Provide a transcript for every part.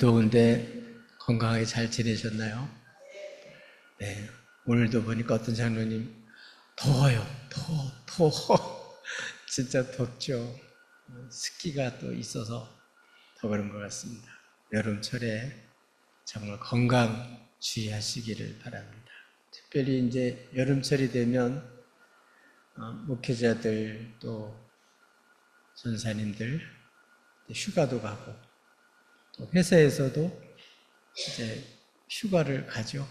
더운데 건강하게 잘 지내셨나요? 네. 오늘도 보니까 어떤 장로님, 더워요. 더워. 진짜 덥죠. 습기가 또 있어서 더 그런 것 같습니다. 여름철에 정말 건강 주의하시기를 바랍니다. 특별히 이제 여름철이 되면 목회자들 또 전사님들 휴가도 가고 또 회사에서도 이제 휴가를 가죠.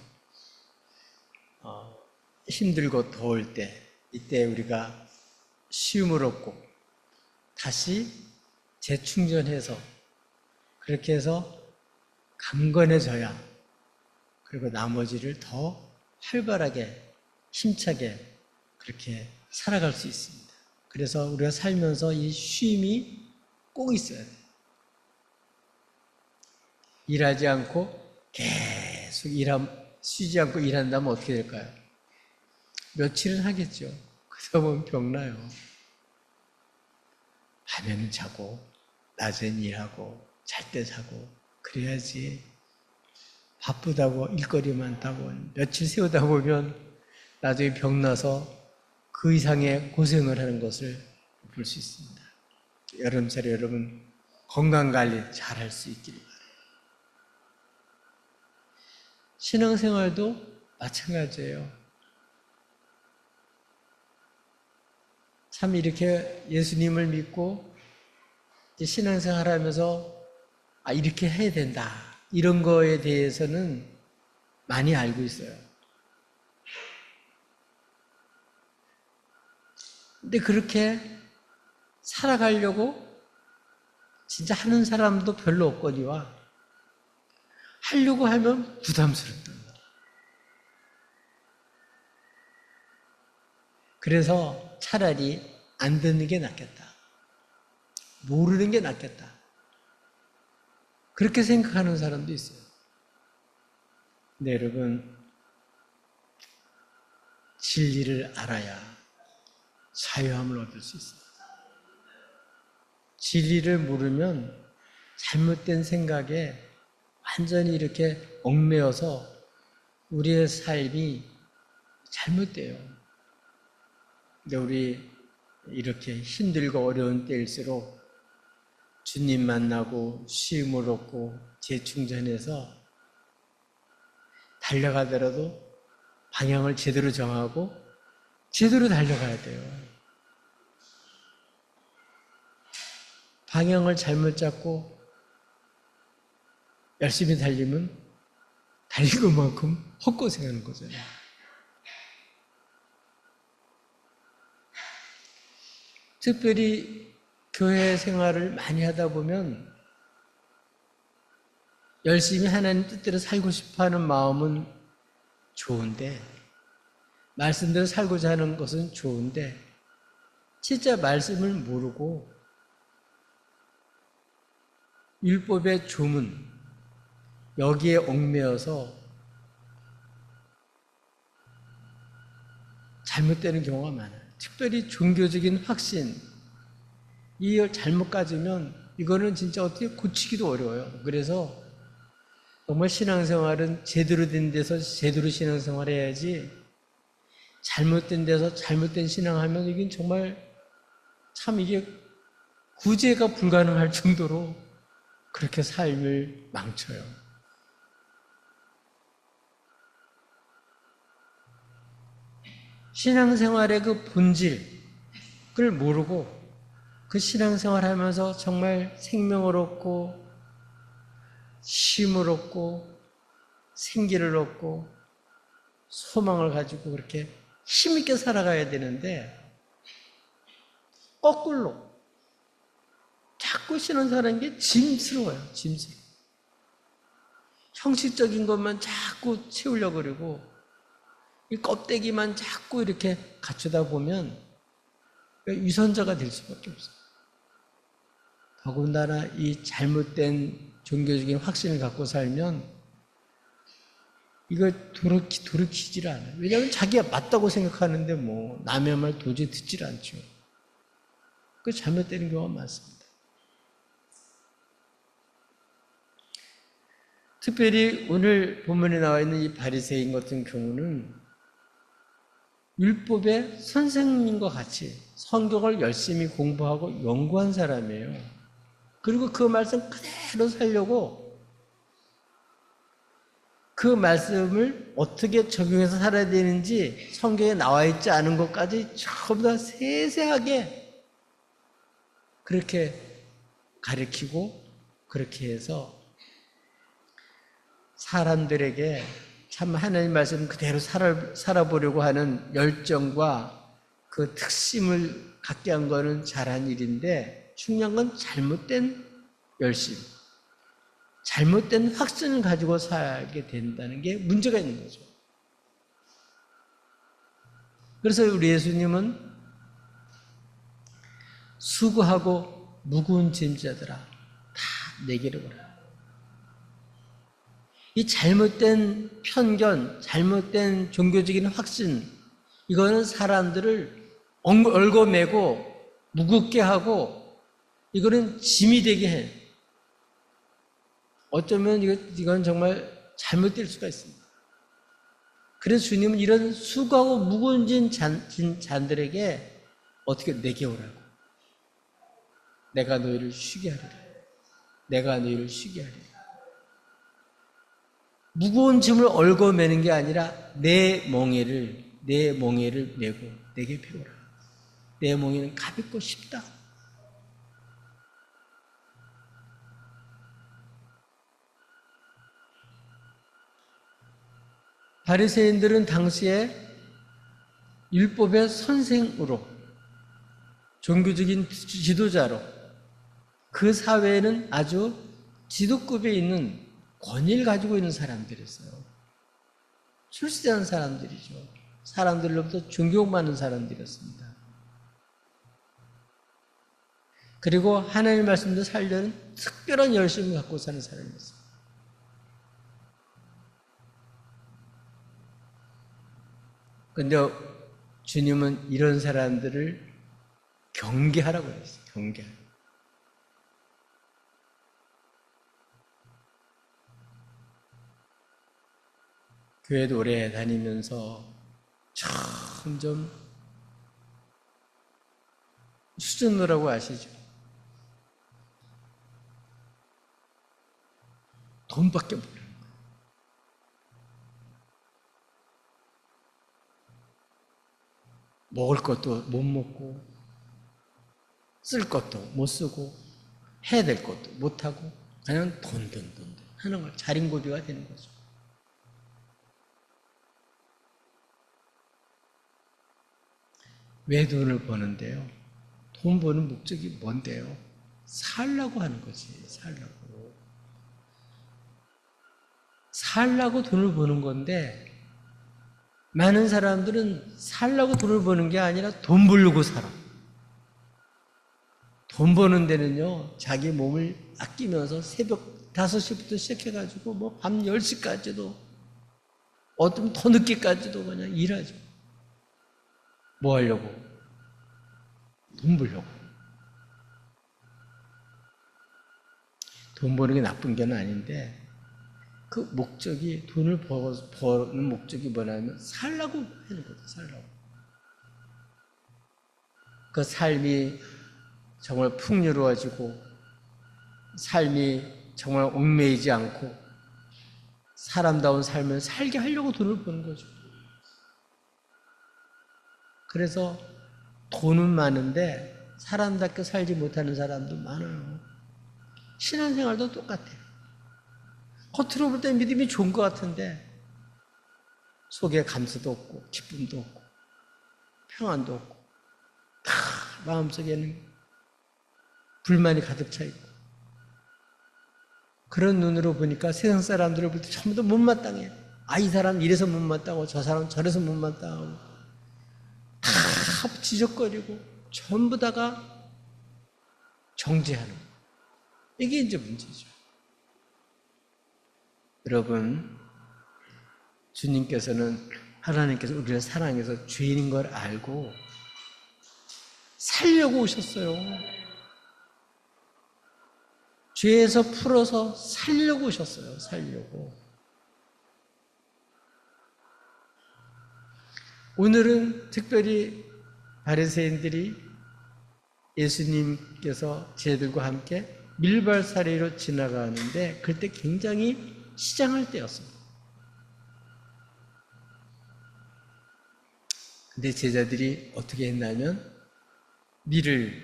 힘들고 더울 때 이때 우리가 쉼을 얻고 다시 재충전해서 그렇게 해서 강건해져야 그리고 나머지를 더 활발하게 힘차게 그렇게 살아갈 수 있습니다. 그래서 우리가 살면서 이 쉼이 꼭 있어야 돼요. 일하지 않고 계속 쉬지 않고 일한다면 어떻게 될까요? 며칠은 하겠죠. 그러다 보면 병나요. 밤에는 자고 낮엔 일하고 잘 때 자고 그래야지. 바쁘다고 일거리 많다고 며칠 세우다 보면 나중에 병나서 그 이상의 고생을 하는 것을 볼 수 있습니다. 여름철에 여러분 건강관리 잘 할 수 있기를 바랍니다. 신앙생활도 마찬가지예요. 참 이렇게 예수님을 믿고 신앙생활 하면서 이렇게 해야 된다. 이런 거에 대해서는 많이 알고 있어요. 근데 그렇게 살아가려고 진짜 하는 사람도 별로 없거니와 하려고 하면 부담스럽단 말이에요. 그래서 차라리 안 듣는 게 낫겠다. 모르는 게 낫겠다. 그렇게 생각하는 사람도 있어요. 근데 여러분, 진리를 알아야 자유함을 얻을 수 있습니다. 진리를 모르면 잘못된 생각에 완전히 이렇게 얽매여서 우리의 삶이 잘못돼요. 근데 우리 이렇게 힘들고 어려운 때일수록 주님 만나고 쉼을 얻고 재충전해서 달려가더라도 방향을 제대로 정하고 제대로 달려가야 돼요. 방향을 잘못 잡고 열심히 달리면 달린 것만큼 헛고생하는 거잖아요. 특별히 교회 생활을 많이 하다 보면 열심히 하나님 뜻대로 살고 싶어하는 마음은 좋은데 말씀대로 살고자 하는 것은 좋은데 진짜 말씀을 모르고 율법의 조문 여기에 얽매여서 잘못되는 경우가 많아요. 특별히 종교적인 확신 이 잘못 가지면 이거는 진짜 어떻게 고치기도 어려워요. 그래서 정말 신앙생활은 제대로 된 데서 제대로 신앙생활 해야지 잘못된 데서 잘못된 신앙하면 이게 정말 참 이게 구제가 불가능할 정도로 그렇게 삶을 망쳐요. 신앙생활의 그 본질을 모르고 그 신앙생활 하면서 정말 생명을 얻고 쉼을 얻고 생기를 얻고 소망을 가지고 그렇게 힘있게 살아가야 되는데 거꾸로 자꾸 신앙생활하는 게 짐스러워요. 짐스러워. 형식적인 것만 자꾸 채우려고 그러고 이 껍데기만 자꾸 이렇게 갖추다 보면 위선자가 될 수밖에 없어요. 더군다나 이 잘못된 종교적인 확신을 갖고 살면 이거 돌이키질 않아요. 왜냐하면 자기가 맞다고 생각하는데 뭐 남의 말 도저히 듣질 않죠. 그 잘못되는 경우가 많습니다. 특별히 오늘 본문에 나와 있는 이 바리새인 같은 경우는 율법의 선생님과 같이 성경을 열심히 공부하고 연구한 사람이에요. 그리고 그 말씀 그대로 살려고 그 말씀을 어떻게 적용해서 살아야 되는지 성경에 나와 있지 않은 것까지 전부 다 세세하게 그렇게 가르치고 그렇게 해서 사람들에게 참 하나님 말씀 그대로 살아보려고 하는 열정과 그 특심을 갖게 한 거는 잘한 일인데 중요한 건 잘못된 열심, 잘못된 확신을 가지고 살게 된다는 게 문제가 있는 거죠. 그래서 우리 예수님은 수고하고 무거운 짐자들아 다 내게로 오라. 이 잘못된 편견, 잘못된 종교적인 확신, 이거는 사람들을 얽어매고 무겁게 하고 이거는 짐이 되게 해. 어쩌면 이건 정말 잘못될 수가 있습니다. 그래서 주님은 이런 수고하고 무거운 잔들에게 어떻게 내게 오라고. 내가 너희를 쉬게 하리라. 내가 너희를 쉬게 하리라. 무거운 짐을 얽어매는 게 아니라 내 멍에를 메고 내게 배우라. 내 멍에는 가볍고 쉽다. 바리새인들은 당시에 율법의 선생으로 종교적인 지도자로 그 사회에는 아주 지도급에 있는 권위를 가지고 있는 사람들이었어요. 출세한 사람들이죠. 사람들로부터 존경받는 사람들이었습니다. 그리고 하나님의 말씀도 살려는 특별한 열심을 갖고 사는 사람이었어요. 그런데 주님은 이런 사람들을 경계하라고 했어요. 경계하라고. 교회도 오래 다니면서 점점 수준노라고 아시죠? 돈밖에 모르는 거예요. 먹을 것도 못 먹고 쓸 것도 못 쓰고 해야 될 것도 못 하고 그냥 돈 하는 걸 자린고비가 되는 거죠. 왜 돈을 버는데요? 돈 버는 목적이 뭔데요? 살라고 하는 거지. 살라고 돈을 버는 건데 많은 사람들은 살라고 돈을 버는 게 아니라 돈 벌려고 살아. 돈 버는 데는요, 자기 몸을 아끼면서 새벽 5시부터 시작해가지고 뭐 밤 10시까지도 어떤 더 늦게까지도 그냥 일하죠. 뭐 하려고? 돈 벌려고. 돈 버는 게 나쁜 게 아닌데 그 목적이 돈을 버는 목적이 뭐냐면 살라고 하는 거죠. 살라고. 그 삶이 정말 풍요로워지고 삶이 정말 얽매이지 않고 사람다운 삶을 살게 하려고 돈을 버는 거죠. 그래서 돈은 많은데 사람답게 살지 못하는 사람도 많아요. 신앙생활도 똑같아요. 겉으로 볼 때 믿음이 좋은 것 같은데 속에 감사도 없고 기쁨도 없고 평안도 없고 다 마음속에는 불만이 가득 차 있고 그런 눈으로 보니까 세상 사람들을 볼 때 전부 다 못마땅해. 이 사람 이래서 못마땅하고 저 사람 저래서 못마땅하고 다 지적거리고 전부 다가 정죄하는 거예요. 이게 이제 문제죠. 여러분, 주님께서는 하나님께서 우리를 사랑해서 죄인인 걸 알고 살려고 오셨어요. 죄에서 풀어서 살려고 오셨어요. 살려고. 오늘은 특별히 바리새인들이 예수님께서 제들과 함께 밀발사리로 지나가는데 그때 굉장히 시장할 때였습니다. 근데 제자들이 어떻게 했냐면 밀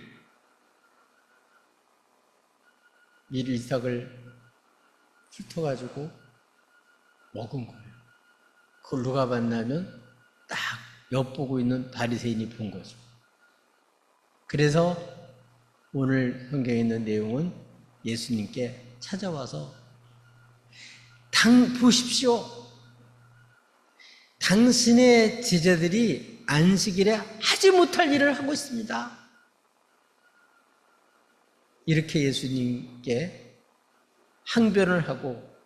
이삭을 훑어가지고 먹은 거예요. 그걸 누가 봤냐면 딱 엿보고 있는 바리새인이 본 거죠. 그래서 오늘 성경에 있는 내용은 예수님께 찾아와서 보십시오. 당신의 제자들이 안식일에 하지 못할 일을 하고 있습니다. 이렇게 예수님께 항변을 하고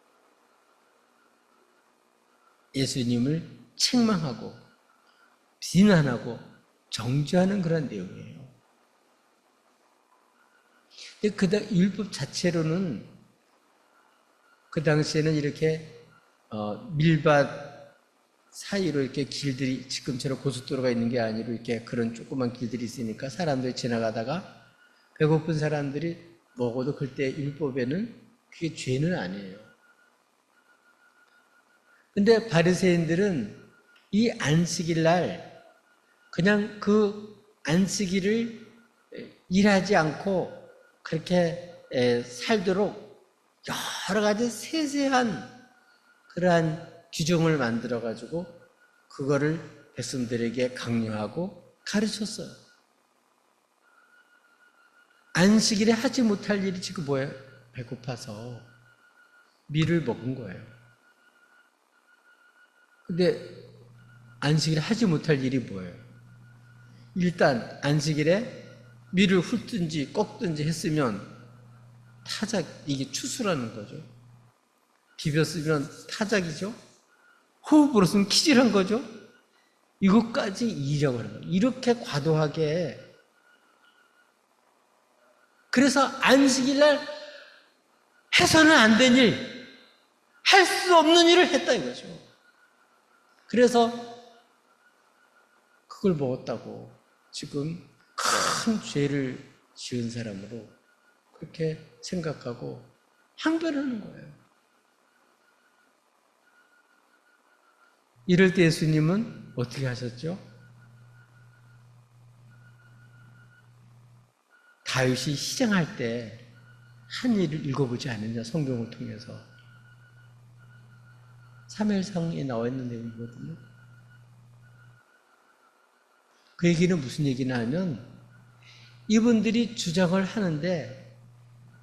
예수님을 책망하고 비난하고 정죄하는 그런 내용이에요. 근데 그 율법 자체로는 그 당시에는 이렇게 밀밭 사이로 이렇게 길들이 지금처럼 고속도로가 있는 게 아니고 이렇게 그런 조그만 길들이 있으니까 사람들이 지나가다가 배고픈 사람들이 먹어도 그때 율법에는 그게 죄는 아니에요. 근데 바리새인들은 이 안식일 날 그냥 그 안식일을 일하지 않고 그렇게 살도록 여러 가지 세세한 그러한 규정을 만들어가지고 그거를 백성들에게 강요하고 가르쳤어요. 안식일에 하지 못할 일이 지금 뭐예요? 배고파서 밀을 먹은 거예요. 근데 안식일에 하지 못할 일이 뭐예요? 일단 안식일에 밀을 훑든지 꺾든지 했으면 타작, 이게 추수라는 거죠. 비볐으면 타작이죠. 호흡으로 쓰면 키질한 거죠. 이것까지 잊어버린 거예요. 이렇게 과도하게. 그래서 안식일 날 해서는 안 된 일, 할 수 없는 일을 했다 이거죠. 그래서 그걸 먹었다고 지금 큰 죄를 지은 사람으로 그렇게 생각하고 항변하는 거예요. 이럴 때 예수님은 어떻게 하셨죠? 다윗이 시장할 때 한 일을 읽어보지 않느냐, 성경을 통해서. 사무엘상에 나와 있는 내용이거든요. 그 얘기는 무슨 얘기냐 하면 이분들이 주장을 하는데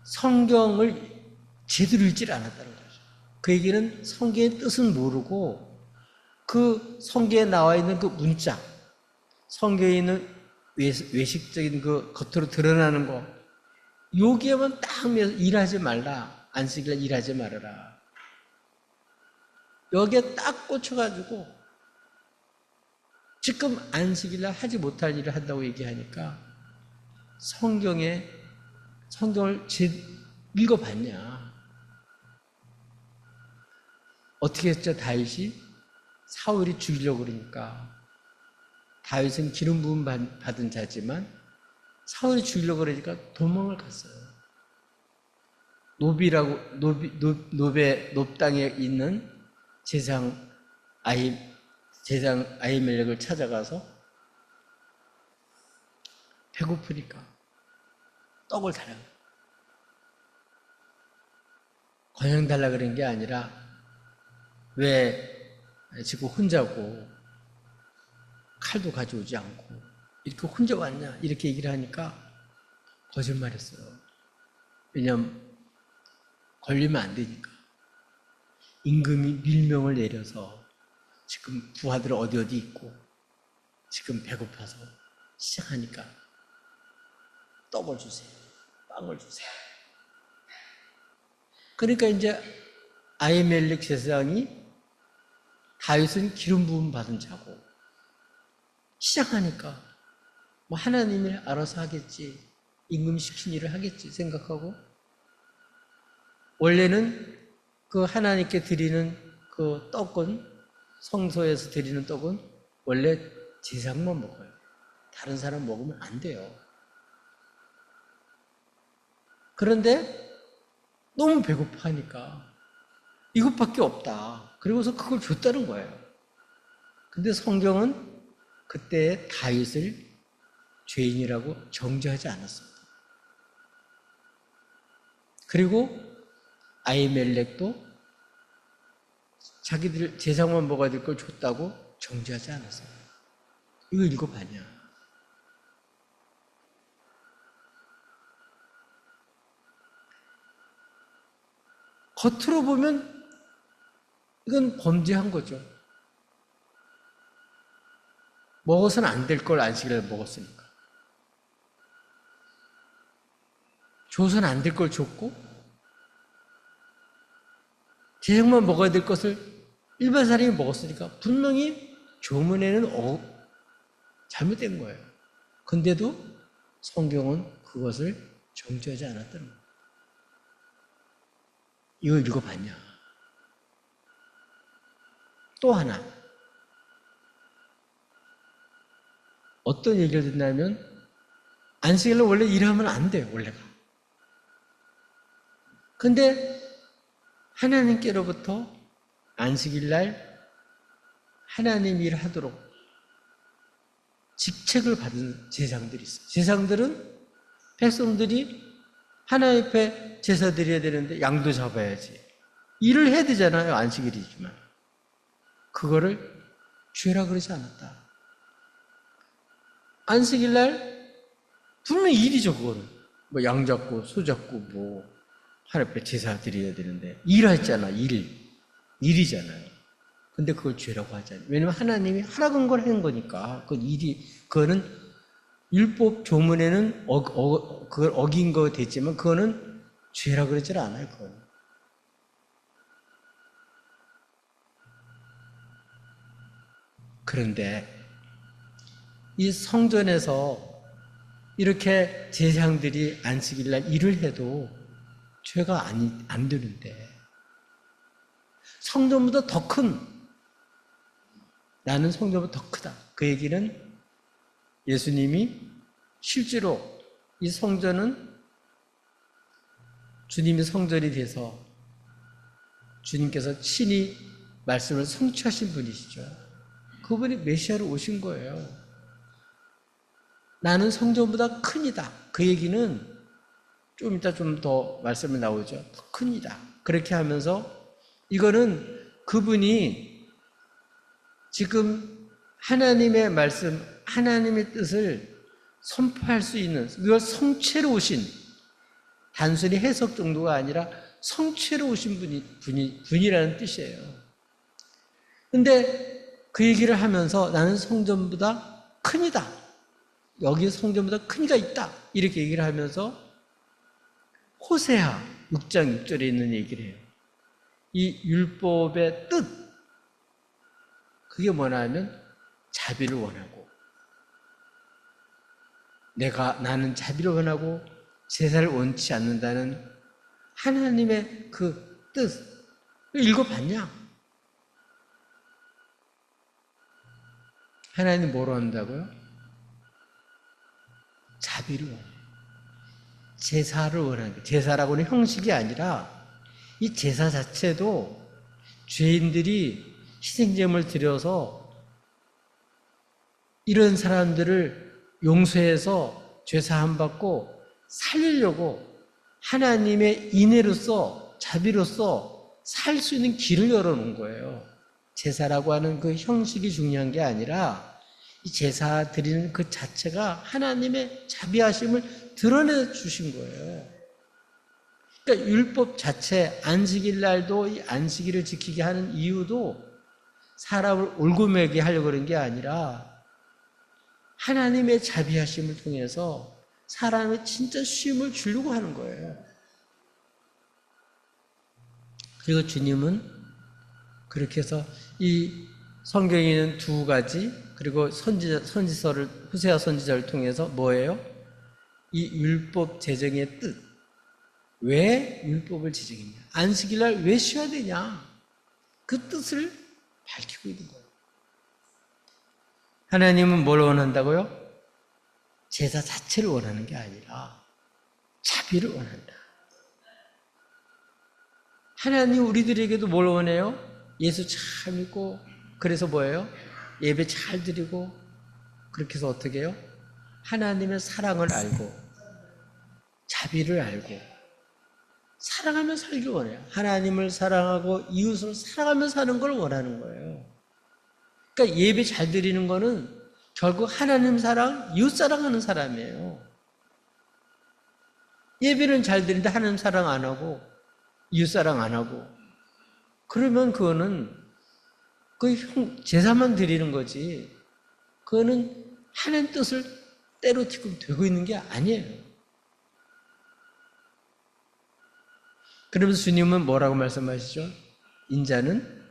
성경을 제대로 읽질 않았다는 거죠. 그 얘기는 성경의 뜻은 모르고 그 성경에 나와 있는 그 문자, 성경에 있는 외식적인 그 겉으로 드러나는 거, 여기에만 딱 일하지 말라. 안식일에 일하지 말아라. 여기에 딱 꽂혀가지고 지금 안식일날 하지 못할 일을 한다고 얘기하니까 성경을 읽어봤냐? 어떻게 했죠? 다윗이 사울이 죽이려고 그러니까 다윗은 기름 부음 받은 자지만 사울이 죽이려고 그러니까 도망을 갔어요. 노베 땅에 있는 제상 아히멜렉을 찾아가서 배고프니까 떡을 달라. 그냥 달라 그런 게 아니라 왜 지금 혼자고 칼도 가져오지 않고 이렇게 혼자 왔냐 이렇게 얘기를 하니까 거짓말했어요. 왜냐하면 걸리면 안 되니까. 임금이 밀명을 내려서 지금 부하들 어디 있고 지금 배고파서 시작하니까 떡을 주세요. 빵을 주세요. 그러니까 이제 아히멜렉 제사장이 다윗은 기름 부음 받은 자고 시작하니까 하나님이 알아서 하겠지, 임금 시킨 일을 하겠지 생각하고 원래는 그 하나님께 드리는 그 떡은, 성소에서 드리는 떡은 원래 제사장만 먹어요. 다른 사람 먹으면 안 돼요. 그런데 너무 배고파하니까 이것밖에 없다. 그리고서 그걸 줬다는 거예요. 근데 성경은 그때 다윗을 죄인이라고 정죄하지 않았습니다. 그리고 아히멜렉도 자기들 제사만 먹어야 될 걸 줬다고 정죄하지 않았어요. 이거 읽어봤냐? 겉으로 보면 이건 범죄한 거죠. 먹어서는 안 될 걸 안식일을 먹었으니까. 줘서는 안 될 걸 줬고, 제사장만 먹어야 될 것을 일반 사람이 먹었으니까 분명히 조문에는 잘못된 거예요. 근데도 성경은 그것을 정죄하지 않았다는 거예요. 이거 읽어봤냐? 또 하나. 어떤 얘기를 듣냐면, 안식일로 원래 일하면 안 돼요, 원래가. 근데 하나님께로부터 안식일날 하나님 일하도록 직책을 받은 제사장들이 있어요. 제사장들은 백성들이 하나님 앞에 제사 드려야 되는데 양도 잡아야지. 일을 해야 되잖아요, 안식일이지만. 그거를 죄라 그러지 않았다. 안식일날 분명히 일이죠, 그거는. 뭐 양 잡고 소 잡고 뭐 하나님 앞에 제사 드려야 되는데 일하잖아, 일이잖아요. 근데 그걸 죄라고 하지 않아요. 왜냐면 하나님이 하라는 걸 한 거니까. 그거는 율법 조문에는 그걸 어긴 거 됐지만 그거는 죄라 그러질 않아요, 그건. 그런데 이 성전에서 이렇게 제사장들이 안식일날 일을 해도 죄가 안 되는데, 성전보다 더 큰, 나는 성전보다 더 크다. 그 얘기는 예수님이 실제로 이 성전은 주님이 성전이 돼서 주님께서 친히 말씀을 성취하신 분이시죠. 그분이 메시아로 오신 거예요. 나는 성전보다 크니다. 그 얘기는 좀 이따 좀 더 말씀이 나오죠. 더 크니다. 그렇게 하면서 이거는 그분이 지금 하나님의 말씀, 하나님의 뜻을 선포할 수 있는, 이걸 성취로 오신, 단순히 해석 정도가 아니라 성취로 오신 분이라는 뜻이에요. 근데 그 얘기를 하면서 나는 성전보다 크니다. 여기 성전보다 큰 이가 있다. 이렇게 얘기를 하면서 호세아 6장 6절에 있는 얘기를 해요. 이 율법의 뜻, 그게 뭐냐면 자비를 원하고, 나는 자비를 원하고 제사를 원치 않는다는 하나님의 그 뜻, 읽어봤냐? 하나님 뭐로 한다고요? 자비를 원해요. 제사를 원하는 거예요. 제사라고는 형식이 아니라 이 제사 자체도 죄인들이 희생제물을 드려서 이런 사람들을 용서해서 죄 사함 받고 살리려고 하나님의 인애로서, 자비로서 살 수 있는 길을 열어놓은 거예요. 제사라고 하는 그 형식이 중요한 게 아니라 이 제사 드리는 그 자체가 하나님의 자비하심을 드러내 주신 거예요. 그러니까 율법 자체, 안식일 날도 이 안식일을 지키게 하는 이유도 사람을 올고매게 하려고 그런 게 아니라 하나님의 자비하심을 통해서 사람의 진짜 쉼을 주려고 하는 거예요. 그리고 주님은 그렇게 해서 이 성경에 있는 두 가지, 그리고 선지서를, 호세아 선지자를 통해서 뭐예요? 이 율법 제정의 뜻, 왜 율법을 제정했냐? 안식일날 왜 쉬어야 되냐? 그 뜻을 밝히고 있는 거예요. 하나님은 뭘 원한다고요? 제사 자체를 원하는 게 아니라 자비를 원한다. 하나님 우리들에게도 뭘 원해요? 예수 잘 믿고 그래서 뭐예요? 예배 잘 드리고 그렇게 해서 어떻게 해요? 하나님의 사랑을 알고 자비를 알고 사랑하며 살기를 원해요. 하나님을 사랑하고 이웃을 사랑하며 사는 걸 원하는 거예요. 그러니까 예배 잘 드리는 거는 결국 하나님 사랑, 이웃 사랑하는 사람이에요. 예배는 잘 드리는데 하나님 사랑 안 하고 이웃 사랑 안 하고 그러면 그거는 그 제사만 드리는 거지 그거는 하나님 뜻을 때로 지금 되고 있는 게 아니에요. 그러면서 주님은 뭐라고 말씀하시죠? 인자는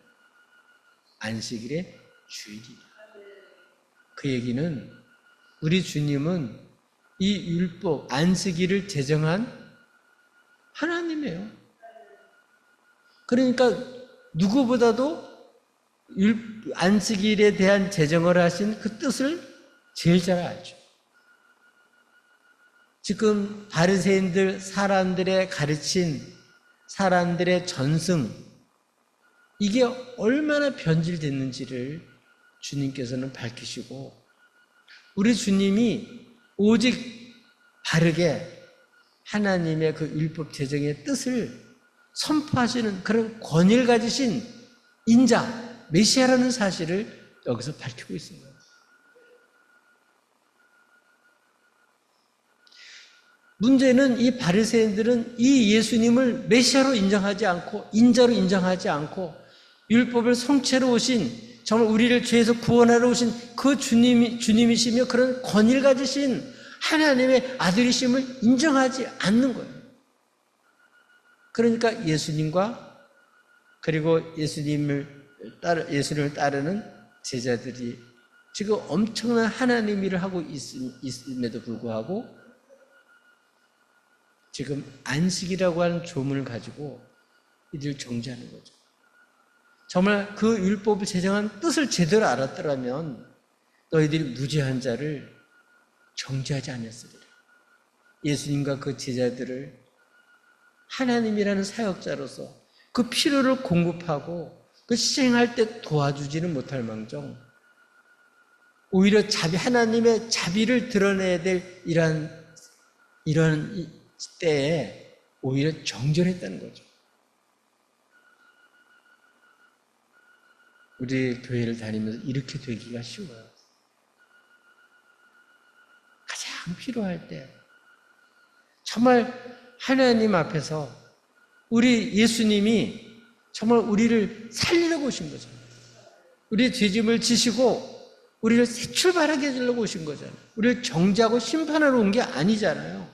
안식일의 주일이다. 그 얘기는 우리 주님은 이 율법, 안식일을 제정한 하나님이에요. 그러니까 누구보다도 안식일에 대한 제정을 하신 그 뜻을 제일 잘 알죠. 지금 바리새인들 사람들의 가르친 사람들의 전승 이게 얼마나 변질됐는지를 주님께서는 밝히시고 우리 주님이 오직 바르게 하나님의 그 율법 제정의 뜻을 선포하시는 그런 권위를 가지신 인자, 메시아라는 사실을 여기서 밝히고 있습니다. 문제는 이 바리새인들은 이 예수님을 메시아로 인정하지 않고 인자로 인정하지 않고 율법을 성취하러 오신 정말 우리를 죄에서 구원하러 오신 그 주님이시며 그런 권위를 가지신 하나님의 아들이심을 인정하지 않는 거예요. 그러니까 예수님과 그리고 예수님을 따르는 제자들이 지금 엄청난 하나님 일을 하고 있음에도 불구하고 지금 안식이라고 하는 조문을 가지고 이들 정죄하는 거죠. 정말 그 율법을 제정한 뜻을 제대로 알았더라면 너희들이 무죄한 자를 정죄하지 않았으리라. 예수님과 그 제자들을 하나님이라는 사역자로서 그 필요를 공급하고 그 시행할 때 도와주지는 못할 망정 오히려 하나님의 자비를 드러내야 될 이런 때에 오히려 정죄했다는 거죠. 우리 교회를 다니면서 이렇게 되기가 쉬워요. 가장 필요할 때 정말 하나님 앞에서 우리 예수님이 정말 우리를 살리려고 오신 거죠. 우리의 죄짐을 지시고 우리를 새 출발하게 해주려고 오신 거잖아요. 우리를 정죄하고 심판하러 온 게 아니잖아요.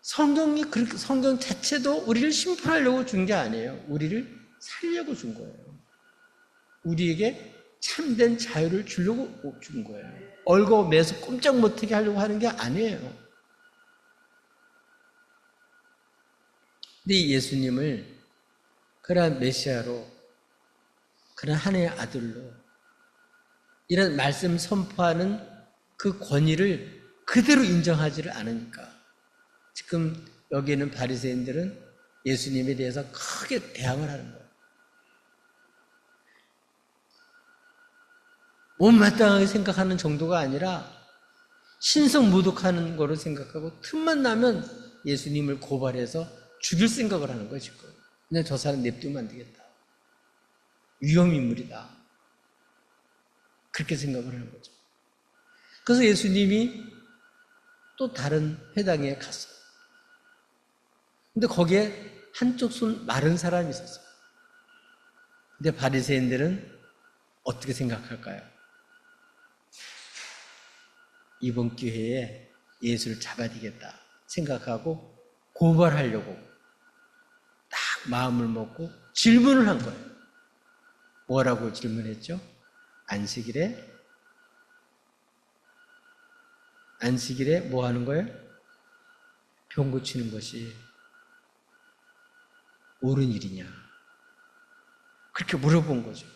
성경 자체도 우리를 심판하려고 준 게 아니에요. 우리를 살려고 준 거예요. 우리에게 참된 자유를 주려고 준 거예요. 얼고 매서 꼼짝 못하게 하려고 하는 게 아니에요. 근데 예수님을 그러한 메시아로, 그러한 하나님의 아들로 이런 말씀 선포하는 그 권위를 그대로 인정하지를 않으니까 지금 여기 있는 바리새인들은 예수님에 대해서 크게 대항을 하는 거예요. 못마땅하게 생각하는 정도가 아니라 신성모독하는 거로 생각하고 틈만 나면 예수님을 고발해서 죽일 생각을 하는 거예요, 지금. 그냥 저 사람 냅두면 안 되겠다. 위험인물이다. 그렇게 생각을 하는 거죠. 그래서 예수님이 또 다른 회당에 갔어요. 근데 거기에 한쪽 손 마른 사람이 있었어요. 근데 바리새인들은 어떻게 생각할까요? 이번 기회에 예수를 잡아야 되겠다 생각하고 고발하려고 딱 마음을 먹고 질문을 한 거예요. 뭐라고 질문했죠? 안식일에 뭐 하는 거예요? 병 고치는 것이 옳은 일이냐? 그렇게 물어본 거죠.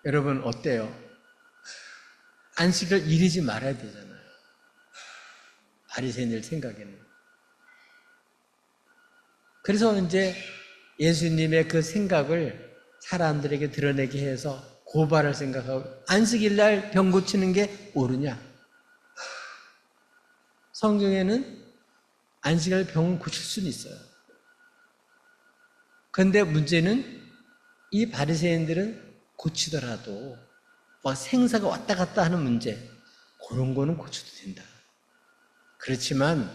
여러분 어때요? 안식을 이르지 말아야 되잖아요. 바리새인들 생각에는. 그래서 이제 예수님의 그 생각을 사람들에게 드러내게 해서 고발할 생각하고, 안식일 날 병 고치는 게 옳으냐? 성경에는 안식일 병을 고칠 수는 있어요. 그런데 문제는 이 바리새인들은 고치더라도 막 생사가 왔다 갔다 하는 문제, 그런 거는 고쳐도 된다. 그렇지만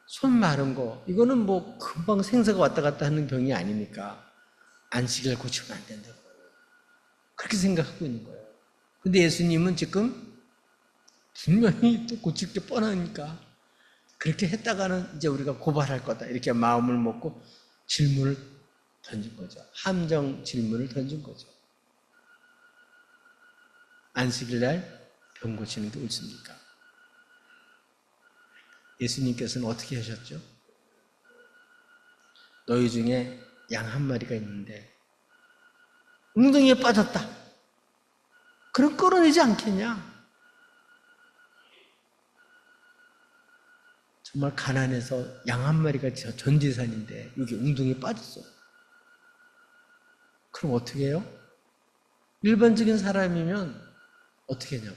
손 마른 거, 이거는 뭐 금방 생사가 왔다 갔다 하는 병이 아니니까 안식일 고치면 안 된다고 그렇게 생각하고 있는 거예요. 근데 예수님은 지금 분명히 또 고칠 게 뻔하니까 그렇게 했다가는 이제 우리가 고발할 거다, 이렇게 마음을 먹고 질문을 던진 거죠. 함정 질문을 던진 거죠. 안식일 날 병 고치는 게 옳습니까? 예수님께서는 어떻게 하셨죠? 너희 중에 양 한 마리가 있는데 웅덩이에 빠졌다. 그럼 끌어내지 않겠냐? 정말 가난해서 양 한 마리가 전 재산인데 여기 웅덩이에 빠졌어. 그럼 어떻게 해요? 일반적인 사람이면 어떻게 하냐고.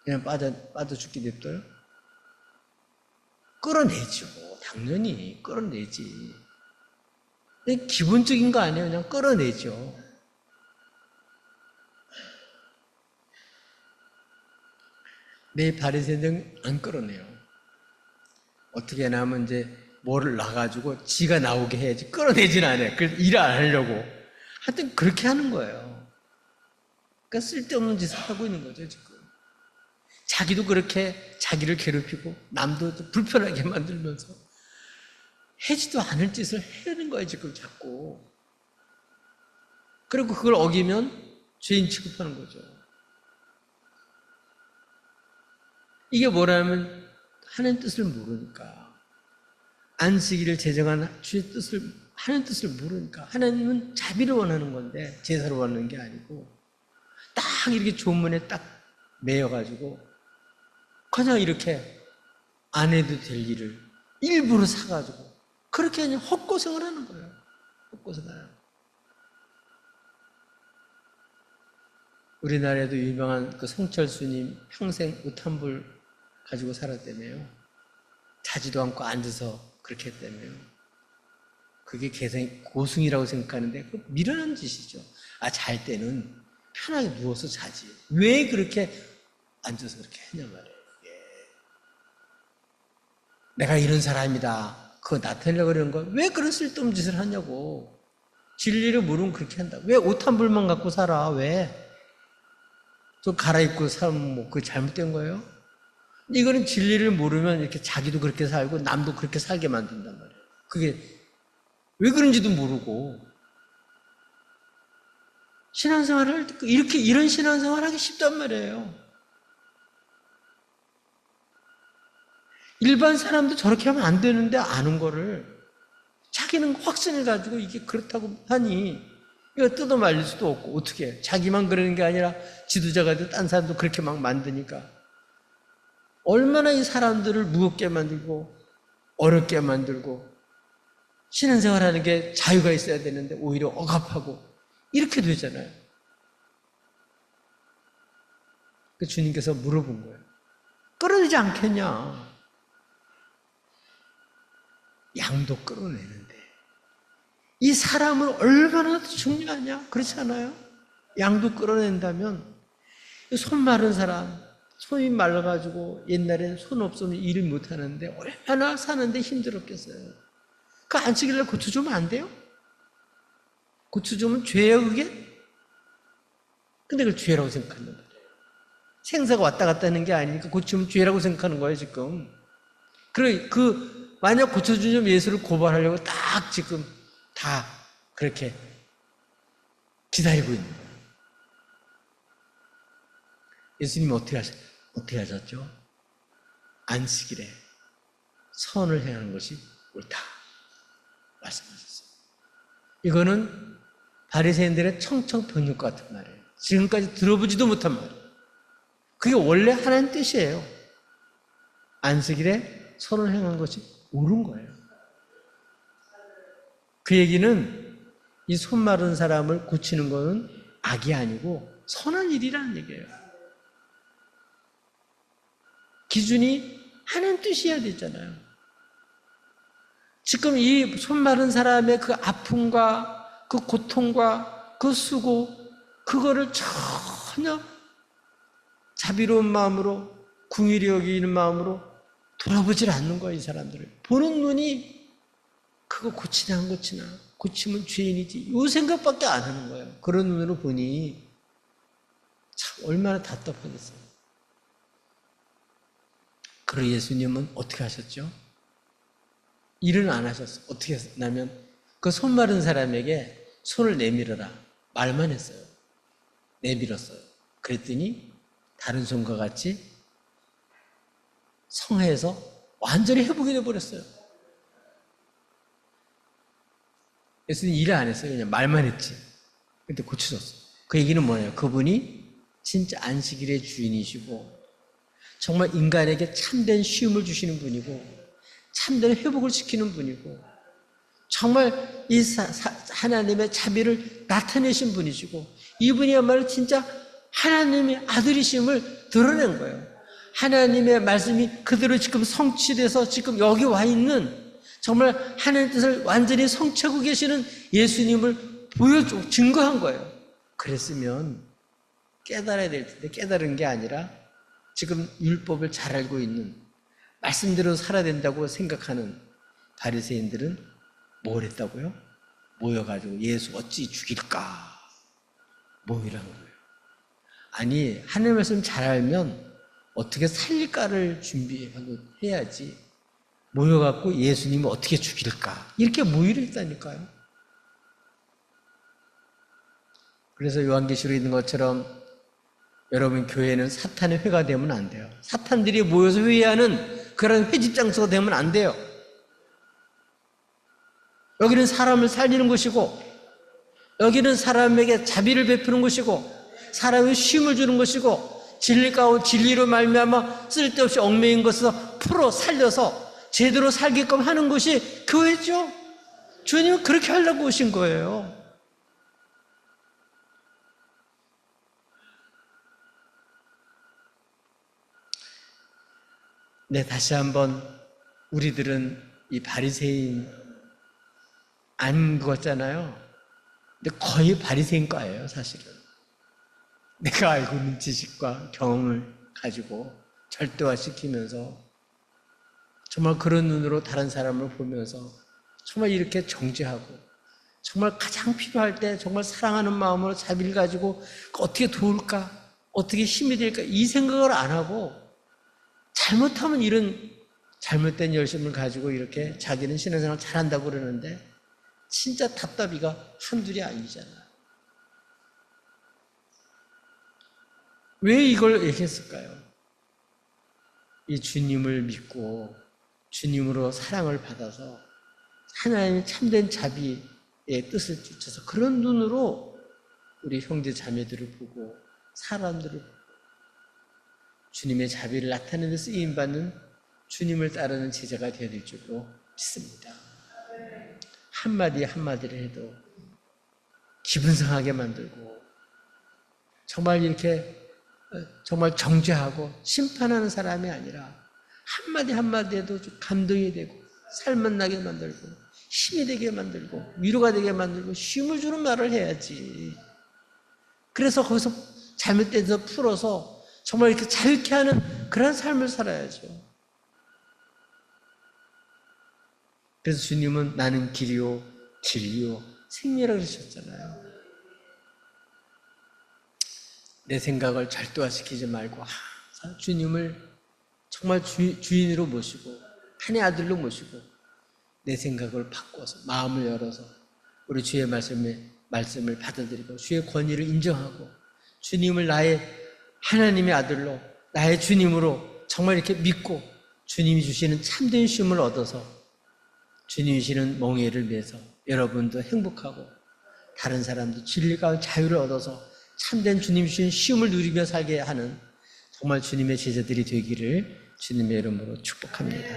그냥 빠져 죽게 냅둬요? 끌어내죠. 당연히 끌어내지. 기본적인 거 아니에요. 그냥 끌어내죠. 내 바리새인들은 안 끌어내요. 어떻게 하면 이제 뭐를 놔가지고 지가 나오게 해야지 끌어내진 않아요. 그래서 일을 안 하려고. 하여튼 그렇게 하는 거예요. 그러니까 쓸데없는 짓을 하고 있는 거죠, 지금. 자기도 그렇게 자기를 괴롭히고 남도 불편하게 만들면서 해지도 않을 짓을 해야하는 거예요, 지금 자꾸. 그리고 그걸 어기면 죄인 취급하는 거죠. 이게 뭐라면 하나님 뜻을 모르니까, 안식일을 제정한 주의 뜻을, 하나님 뜻을 모르니까. 하나님은 자비를 원하는 건데 제사를 원하는 게 아니고, 딱 이렇게 조문에 딱 매여가지고 그냥 이렇게 안 해도 될 일을 일부러 사가지고 그렇게 그냥 헛고생을 하는 거예요. 헛고생을 하는 거예요. 우리나라에도 유명한 그 성철스님 평생 옷 한 벌 가지고 살았다며요. 자지도 않고 앉아서 그렇게 했다며요. 그게 개성이 고승이라고 생각하는데 그 미련한 짓이죠. 잘 때는 편하게 누워서 자지. 왜 그렇게 앉아서 그렇게 했냐 말이에요. 내가 이런 사람이다, 그거 나타내려고 그러는 거, 왜 그런 쓸데없는 짓을 하냐고. 진리를 모르면 그렇게 한다. 왜 옷 한 벌만 갖고 살아? 왜? 또 갈아입고 살면 뭐 그게 잘못된 거예요? 이거는 진리를 모르면 이렇게 자기도 그렇게 살고 남도 그렇게 살게 만든단 말이에요. 그게 왜 그런지도 모르고. 신앙생활을 할 때 이렇게 이런 신앙생활 하기 쉽단 말이에요. 일반 사람도 저렇게 하면 안 되는데 아는 거를 자기는 확신을 가지고 이게 그렇다고 하니 이거 뜯어 말릴 수도 없고, 어떻게 해? 자기만 그러는 게 아니라 지도자가 돼도 딴 사람도 그렇게 막 만드니까 얼마나 이 사람들을 무겁게 만들고 어렵게 만들고, 신앙생활 하는 게 자유가 있어야 되는데 오히려 억압하고 이렇게 되잖아요. 그 주님께서 물어본 거예요. 끌어내지 않겠냐? 양도 끌어내는데 이 사람은 얼마나 중요하냐? 그렇지 않아요? 양도 끌어낸다면 손 마른 사람, 손이 말라가지고 옛날엔 손 없으면 일을 못하는데 얼마나 사는데 힘들었겠어요. 그 안식일날 고쳐주면 안 돼요? 고쳐주면 죄예요, 그게? 근데 그걸 죄라고 생각한단 말이에요. 생사가 왔다 갔다 하는 게 아니니까 고치면 죄라고 생각하는 거예요, 지금. 그래, 만약 고쳐주면 예수를 고발하려고 딱 지금 다 그렇게 기다리고 있는 거예요. 예수님이 어떻게 하셨죠? 안식일에 선을 행하는 것이 옳다 말씀하셨어요. 이거는 바리새인들의 청청병력 같은 말이에요. 지금까지 들어보지도 못한 말이에요. 그게 원래 하나님 뜻이에요. 안식일에 선을 행한 것이 옳은 거예요. 그 얘기는 이 손 마른 사람을 고치는 것은 악이 아니고 선한 일이라는 얘기예요. 기준이 하나님 뜻이어야 되잖아요. 지금 이 손 마른 사람의 그 아픔과 그 고통과 그 수고, 그거를 전혀 자비로운 마음으로, 궁휼히 여기는 마음으로 돌아보질 않는 거예요, 이 사람들을. 보는 눈이 그거 고치나 안 고치나, 고치면 죄인이지, 이 생각밖에 안 하는 거예요. 그런 눈으로 보니 참 얼마나 답답하겠어요. 그리고 예수님은 어떻게 하셨죠? 일은 안 하셨어요. 어떻게 했냐면 그 손 마른 사람에게 손을 내밀어라 말만 했어요. 내밀었어요. 그랬더니 다른 손과 같이 성회에서 완전히 회복이 되어버렸어요. 예수님 일을 안 했어요. 그냥 말만 했지. 근데 고쳐졌어요. 그 얘기는 뭐예요? 그분이 진짜 안식일의 주인이시고 정말 인간에게 참된 쉼을 주시는 분이고 참된 회복을 시키는 분이고 정말 이 하나님의 자비를 나타내신 분이시고 이분이야말로 진짜 하나님의 아들이심을 드러낸 거예요. 하나님의 말씀이 그대로 지금 성취돼서 지금 여기 와 있는 정말 하나님의 뜻을 완전히 성취하고 계시는 예수님을 보여주고 증거한 거예요. 그랬으면 깨달아야 될 텐데 깨달은 게 아니라 지금 율법을 잘 알고 있는 말씀대로 살아야 된다고 생각하는 바리새인들은 뭘 했다고요? 모여가지고 예수 어찌 죽일까 모이라는 거예요. 아니 하나님의 말씀 잘 알면 어떻게 살릴까를 준비하고 해야지 모여갖고 예수님을 어떻게 죽일까 이렇게 모의를 했다니까요. 그래서 요한계시록에 있는 것처럼 여러분 교회는 사탄의 회가 되면 안 돼요. 사탄들이 모여서 회의하는 그런 회집 장소가 되면 안 돼요. 여기는 사람을 살리는 곳이고 여기는 사람에게 자비를 베푸는 곳이고 사람에게 쉼을 주는 곳이고 진리 가운데 진리로 말미암아 쓸데없이 얽매인 것에서 풀어 살려서 제대로 살게끔 하는 것이 교회죠. 주님은 그렇게 하려고 오신 거예요. 네, 다시 한번 우리들은 이 바리새인 안 죽었잖아요. 근데 거의 바리새인과예요, 사실은. 내가 알고 있는 지식과 경험을 가지고 절대화시키면서 정말 그런 눈으로 다른 사람을 보면서 정말 이렇게 정죄하고 정말 가장 필요할 때 정말 사랑하는 마음으로 자비를 가지고 어떻게 도울까? 어떻게 힘이 될까? 이 생각을 안 하고 잘못하면 이런 잘못된 열심을 가지고 이렇게 자기는 신앙생활 잘한다고 그러는데 진짜 답답이가 한둘이 아니잖아요. 왜 이걸 얘기했을까요? 이 주님을 믿고 주님으로 사랑을 받아서 하나님의 참된 자비의 뜻을 쫓아서 그런 눈으로 우리 형제 자매들을 보고 사람들을 보고 주님의 자비를 나타내는 데 쓰임받는 주님을 따르는 제자가 되어야 될 줄로 믿습니다. 한마디 한마디를 해도 기분 상하게 만들고 정말 이렇게 정말 정죄하고 심판하는 사람이 아니라 한마디 한마디에도 감동이 되고 살맛나게 만들고 힘이 되게 만들고 위로가 되게 만들고 쉼을 주는 말을 해야지. 그래서 거기서 잘못된 데서 풀어서 정말 이렇게 자유케 하는 그런 삶을 살아야죠. 그래서 주님은 나는 길이요 진리요 생명이라고 그러셨잖아요. 내 생각을 절대화시키지 말고 주님을 정말 주인으로 모시고 한의 아들로 모시고 내 생각을 바꿔서 마음을 열어서 우리 주의 말씀을 받아들이고 주의 권위를 인정하고 주님을 나의 하나님의 아들로 나의 주님으로 정말 이렇게 믿고 주님이 주시는 참된 쉼을 얻어서 주님이 주시는 멍에를 위해서 여러분도 행복하고 다른 사람도 진리가 자유를 얻어서 참된 주님이 주시는 쉼을 누리며 살게 하는 정말 주님의 제자들이 되기를 주님의 이름으로 축복합니다.